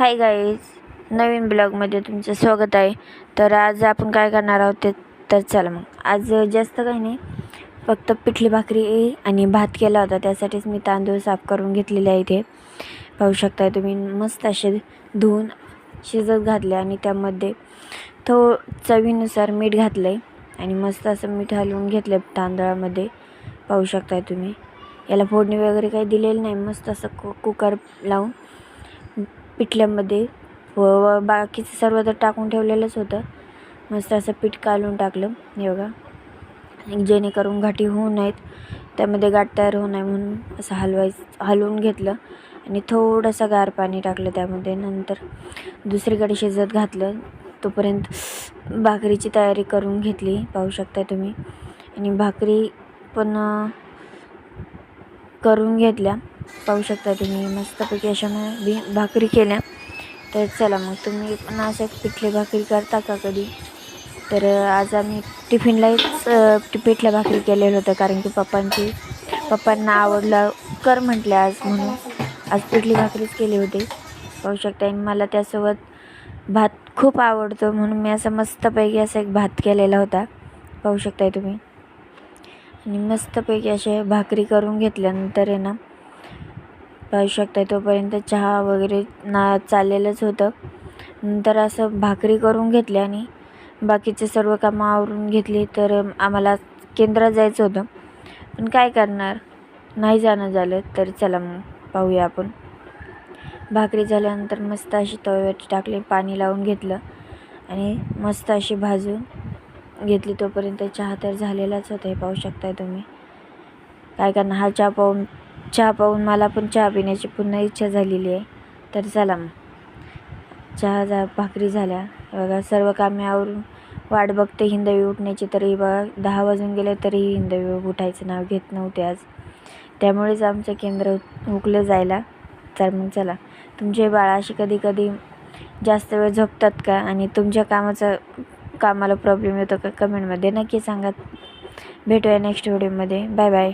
Hi guys, नवीन ब्लॉगमध्ये तुमचं स्वागत आहे. तर आज आपण काय करणार आहोत तर चला मग. आज जास्त काही नाही, फक्त पिठली भाकरी आणि भात केला होता. त्यासाठीच मी तांदूळ साफ करून घेतलेले आहे. इथे पाहू शकता तुम्ही. मस्त असे धुवून शिजत घातले आणि त्यामध्ये चवीनुसार मीठ घातलं आहे आणि मस्त असं मीठ हलवून घेतलं तांदळामध्ये. पाहू शकता तुम्ही. याला फोडणी वगैरे काही दिलेलं नाही. मस्त असं कुकर लावून पिठल्यामध्ये व बाकीचं सर्व तर टाकून ठेवलेलंच होतं. मस्त असं पीठ कालून टाकलं हे बघा, जेणेकरून गाठी होऊ नयेत, त्यामध्ये गाठ तयार होऊ नये म्हणून असं हलवून घेतलं आणि थोडंसं गार पाणी टाकलं त्यामध्ये. नंतर दुसरीकडे शिजत घातलं. तोपर्यंत भाकरीची तयारी करून घेतली. पाहू शकता तुम्ही. आणि भाकरी पण करून घेतल्या. पाहू शकता तुम्ही. मस्तपैकी अशा भाकरी केल्या. तर चला मग, तुम्ही पण अशा पिठली भाकरी करता का कधी? तर आज आम्ही टिफिनलाच पिठल्या भाकरी केलेलं होतं, कारण की पप्पांना आवडलं कर म्हटले आज, म्हणून आज पिठली भाकरीच केली होती. पाहू शकता. आणि मला त्यासोबत भात खूप आवडतो, म्हणून मी असं मस्तपैकी असा एक भात केलेला होता. पाहू शकता तुम्ही. आणि मस्तपैकी असे भाकरी करून घेतल्यानंतर आहे ना, पाहू शकता तोपर्यंत चहा वगैरे चाललेलंच होतं. नंतर असं भाकरी करून घेतली आणि बाकीचे सर्व कामं आवरून घेतली. तर आम्हाला केंद्रात जायचं होतं, पण काय करणार, नाही जाणं झालं. तर चला मग पाहूया आपण. भाकरी झाल्यानंतर मस्त अशी तव्यावर टाकली, पाणी लावून घेतलं आणि मस्त अशी भाजून घेतली. तोपर्यंत चहा तर झालेलाच होता. हे पाहू शकता तुम्ही. काय करणार, हा चहा पाहून मला पण चहा पिण्याची पुन्हा इच्छा झालेली आहे. तर चला मग, भाकरी झाल्या बघा. सर्व कामे आवरून वाट बघते हिंदवी उठण्याची. तरी बघा 10 वाजून गेले तरीही हिंदवी उठायचं नाव घेत नव्हते आज. त्यामुळेच आमचं केंद्र हुकलं जायला. तर मग चला, तुमचे बाळा अशी कधी जास्त वेळ झोपतात का? आणि तुमच्या कामाला प्रॉब्लेम येतो का? कमेंटमध्ये नक्की सांगा. भेटूया नेक्स्ट व्हिडिओमध्ये. Bye bye.